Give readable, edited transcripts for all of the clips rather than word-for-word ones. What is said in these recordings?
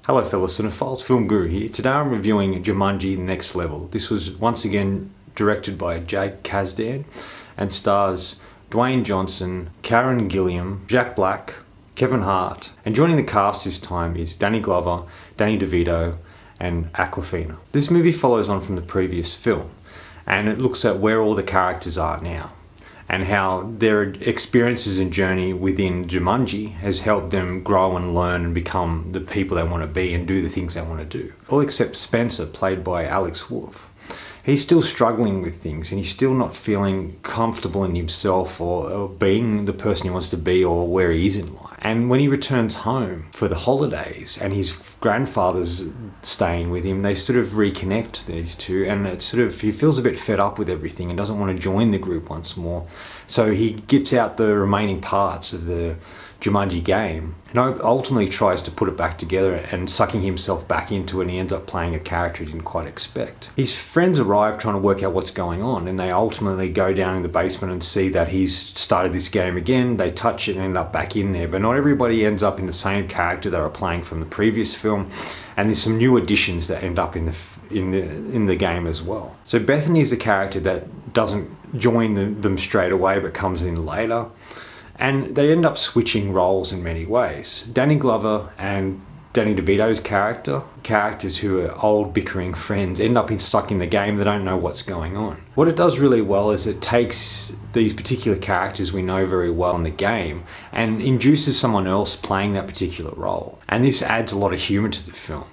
Hello fellow cinephiles, Film Guru here. Today I'm reviewing Jumanji Next Level. This was once again directed by Jake Kasdan and stars Dwayne Johnson, Karen Gilliam, Jack Black, Kevin Hart, and joining the cast this time is Danny Glover, Danny Devito and Awkwafina. This movie follows on from the previous film and it looks at where all the characters are now and how their experiences and journey within Jumanji has helped them grow and learn and become the people they want to be and do the things they want to do. All except Spencer, played by Alex Wolff. He's still struggling with things and he's still not feeling comfortable in himself or being the person he wants to be or where he is in life. And when he returns home for the holidays and his grandfather's staying with him, they sort of reconnect, these two, and it's sort of, he feels a bit fed up with everything and doesn't want to join the group once more. So he gets out the remaining parts of the Jumanji game and ultimately tries to put it back together and sucking himself back into it, and he ends up playing a character he didn't quite expect. His friends arrive trying to work out what's going on, and they ultimately go down in the basement and see that he's started this game again. They touch it and end up back in there, but not everybody ends up in the same character they were playing from the previous film, and there's some new additions that end up in the game as well. So Bethany is the character that doesn't join them straight away but comes in later. And they end up switching roles in many ways. Danny Glover and Danny DeVito's characters who are old bickering friends, end up stuck in the game. They don't know what's going on. What it does really well is it takes these particular characters we know very well in the game and induces someone else playing that particular role. And this adds a lot of humor to the film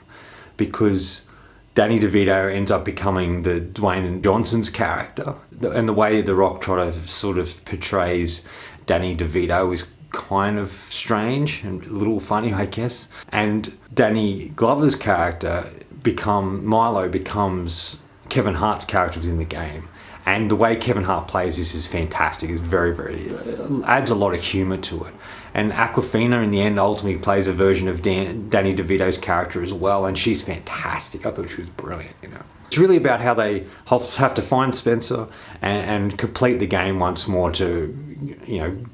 because Danny DeVito ends up becoming the Dwayne Johnson's character, and the way The Rock sort of portrays Danny DeVito is kind of strange and a little funny, I guess. And Danny Glover's character, Milo, becomes Kevin Hart's character within the game. And the way Kevin Hart plays this is fantastic. It's very, adds a lot of humor to it. And Awkwafina in the end ultimately plays a version of Danny DeVito's character as well, and she's fantastic. I thought she was brilliant, It's really about how they have to find Spencer and complete the game once more to,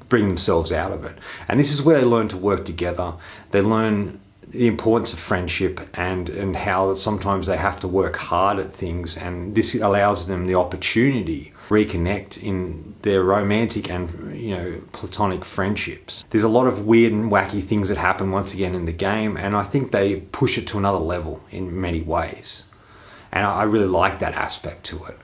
bring themselves out of it. And this is where they learn to work together. They learn the importance of friendship and how sometimes they have to work hard at things, and this allows them the opportunity to reconnect in their romantic and platonic friendships. There's a lot of weird and wacky things that happen once again in the game, and I think they push it to another level in many ways. And I really like that aspect to it.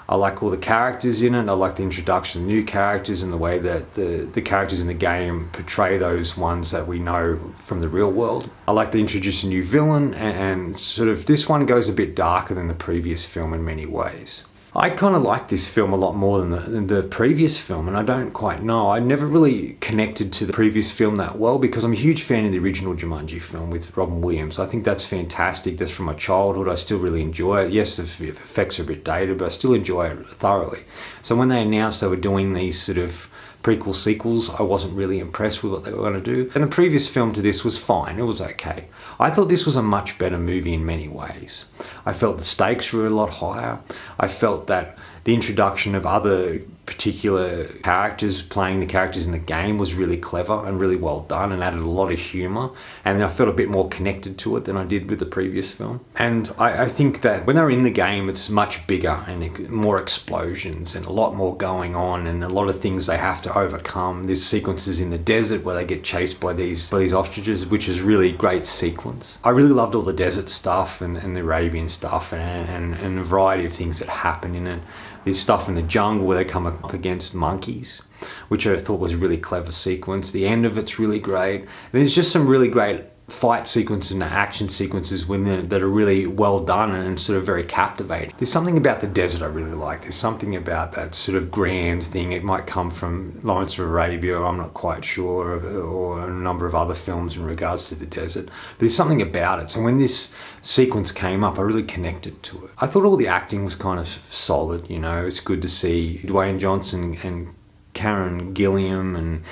I like all the characters in it. I like the introduction of new characters and the way that the characters in the game portray those ones that we know from the real world. I like to introduce a new villain, and sort of this one goes a bit darker than the previous film in many ways. I kind of like this film a lot more than the previous film, and I don't quite know. I never really connected to the previous film that well because I'm a huge fan of the original Jumanji film with Robin Williams. I think that's fantastic. That's from my childhood. I still really enjoy it. Yes, the effects are a bit dated, but I still enjoy it thoroughly. So when they announced they were doing these sort of prequel sequels, I wasn't really impressed with what they were going to do. And the previous film to this was fine. It was okay. I thought this was a much better movie in many ways. I felt the stakes were a lot higher. I felt that the introduction of other particular characters playing the characters in the game was really clever and really well done and added a lot of humor, and I felt a bit more connected to it than I did with the previous film. And I think that when they're in the game it's much bigger and more explosions and a lot more going on and a lot of things they have to overcome. There's sequences in the desert where they get chased by these ostriches, which is really great sequence. I really loved all the desert stuff and the Arabian stuff and a variety of things that happen in it. There's stuff in the jungle where they come up against monkeys, which I thought was a really clever sequence. The end of it's really great. There's just some really great fight sequences and action sequences that are really well done and sort of very captivating. There's something about the desert I really like. There's something about that sort of grand thing. It might come from Lawrence of Arabia, I'm not quite sure, or a number of other films in regards to the desert. But there's something about it. So when this sequence came up, I really connected to it. I thought all the acting was kind of solid, It's good to see Dwayne Johnson and Karen Gilliam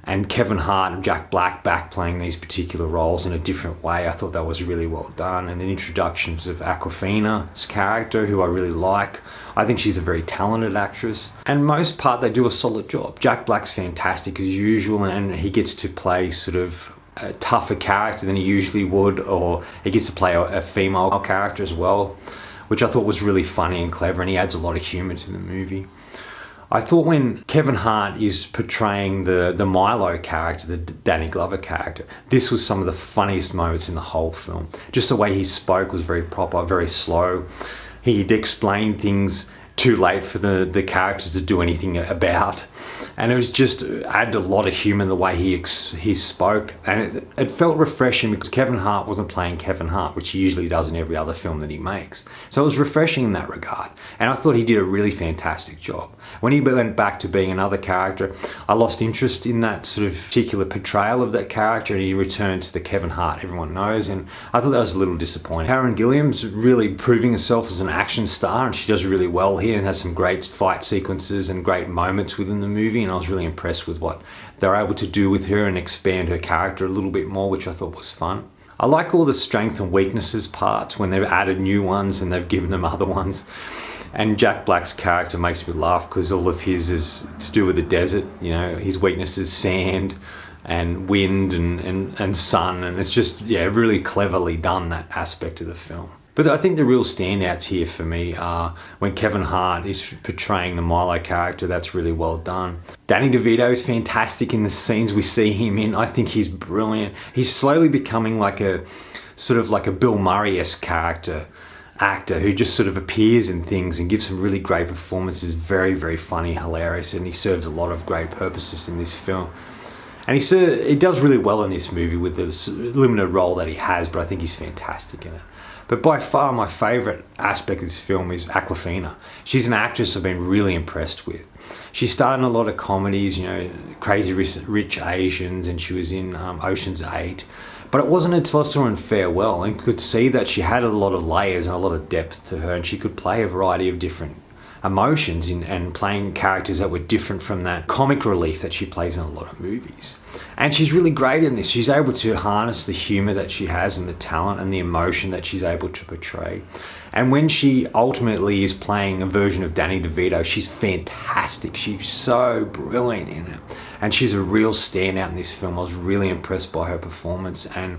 and Kevin Hart and Jack Black back playing these particular roles in a different way. I thought that was really well done. And the introductions of Awkwafina's character, who I really like. I think she's a very talented actress. And most part, they do a solid job. Jack Black's fantastic as usual, and he gets to play sort of a tougher character than he usually would, or he gets to play a female character as well, which I thought was really funny and clever, and he adds a lot of humour to the movie. I thought when Kevin Hart is portraying the Milo character, the Danny Glover character, this was some of the funniest moments in the whole film. Just the way he spoke was very proper, very slow. He'd explain things too late for the characters to do anything about, and it was just added a lot of humour in the way he spoke, and it felt refreshing because Kevin Hart wasn't playing Kevin Hart, which he usually does in every other film that he makes. So it was refreshing in that regard, and I thought he did a really fantastic job. When he went back to being another character, I lost interest in that sort of particular portrayal of that character, and he returned to the Kevin Hart everyone knows, and I thought that was a little disappointing. Karen Gilliam's really proving herself as an action star, and she does really well here and has some great fight sequences and great moments within the movie, and I was really impressed with what they're able to do with her and expand her character a little bit more, which I thought was fun. I like all the strength and weaknesses parts when they've added new ones and they've given them other ones. And Jack Black's character makes me laugh because all of his is to do with the desert. You know, his weakness is sand and wind and sun, and it's just, yeah, really cleverly done, that aspect of the film. But I think the real standouts here for me are when Kevin Hart is portraying the Milo character. That's really well done. Danny Devito is fantastic in the scenes we see him in. I think he's brilliant. He's slowly becoming like a sort of like a Bill Murray-esque actor who just sort of appears in things and gives some really great performances. Very, very funny, hilarious, and he serves a lot of great purposes in this film. And he does really well in this movie with the limited role that he has, but I think he's fantastic in it. But by far my favourite aspect of this film is Awkwafina. She's an actress I've been really impressed with. She starred in a lot of comedies, you know, Crazy Rich Asians, and she was in Ocean's 8. But it wasn't until I saw her in Farewell and could see that she had a lot of layers and a lot of depth to her, and she could play a variety of different emotions and playing characters that were different from that comic relief that she plays in a lot of movies. And she's really great in this. She's able to harness the humour that she has and the talent and the emotion that she's able to portray. And when she ultimately is playing a version of Danny DeVito, she's fantastic. She's so brilliant in it. And she's a real standout in this film. I was really impressed by her performance, and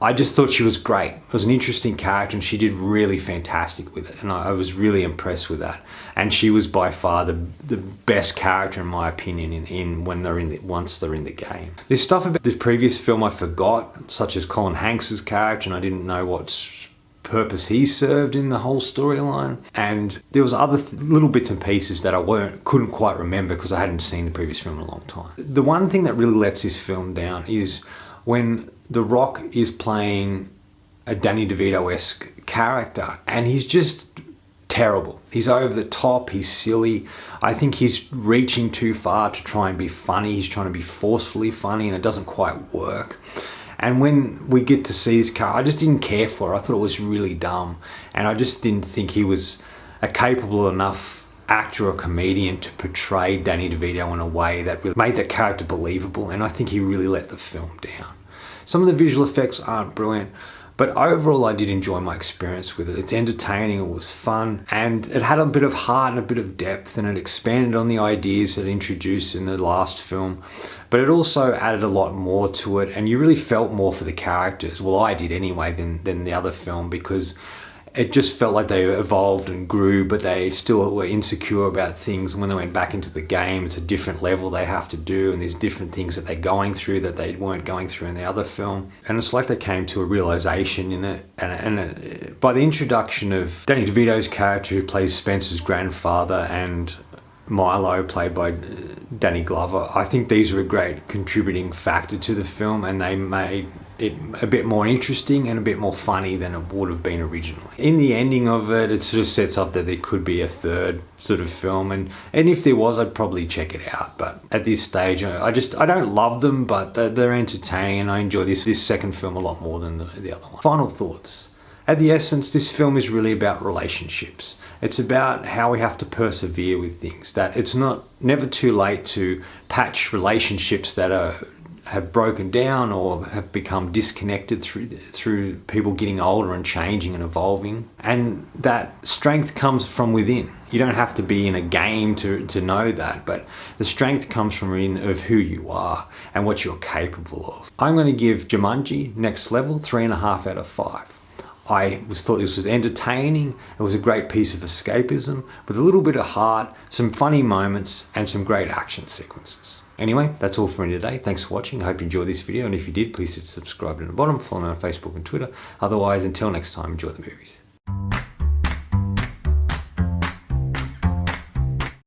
I just thought she was great. It was an interesting character, and she did really fantastic with it, and I was really impressed with that. And she was by far the best character, in my opinion, in when once they're in the game. There's stuff about the previous film I forgot, such as Colin Hanks's character, and I didn't know what purpose he served in the whole storyline. And there was other little bits and pieces that I couldn't quite remember because I hadn't seen the previous film in a long time. The one thing that really lets this film down is when The Rock is playing a Danny DeVito-esque character, and he's just terrible. He's over the top, he's silly. I think he's reaching too far to try and be funny. He's trying to be forcefully funny, and it doesn't quite work. And when we get to see his character, I just didn't care for it. I thought it was really dumb, and I just didn't think he was a capable enough actor or comedian to portray Danny DeVito in a way that really made that character believable, and I think he really let the film down. Some of the visual effects aren't brilliant, but overall I did enjoy my experience with it. It's entertaining, it was fun, and it had a bit of heart and a bit of depth, and it expanded on the ideas that it introduced in the last film. But it also added a lot more to it, and you really felt more for the characters. Well, I did anyway, than the other film, because it just felt like they evolved and grew, but they still were insecure about things. When they went back into the game, it's a different level they have to do, and there's different things that they're going through that they weren't going through in the other film. And it's like they came to a realization in it. And by the introduction of Danny DeVito's character, who plays Spencer's grandfather, and Milo, played by Danny Glover, I think these were a great contributing factor to the film, and they made it a bit more interesting and a bit more funny than it would have been originally. In the ending of it, it sort of sets up that there could be a third sort of film, and if there was, I'd probably check it out. But at this stage, I don't love them, but they're entertaining, and I enjoy this second film a lot more than the other one. Final thoughts. At the essence, this film is really about relationships. It's about how we have to persevere with things, that it's never too late to patch relationships that have broken down or have become disconnected through people getting older and changing and evolving, and that strength comes from within. You don't have to be in a game to know that, but the strength comes from of who you are and what you're capable of. I'm going to give Jumanji Next Level 3.5 out of 5. I thought this was entertaining. It was a great piece of escapism with a little bit of heart, some funny moments, and some great action sequences. Anyway, that's all for me today. Thanks for watching. I hope you enjoyed this video, and if you did, please hit subscribe at the bottom. Follow me on Facebook and Twitter. Otherwise, until next time, enjoy the movies.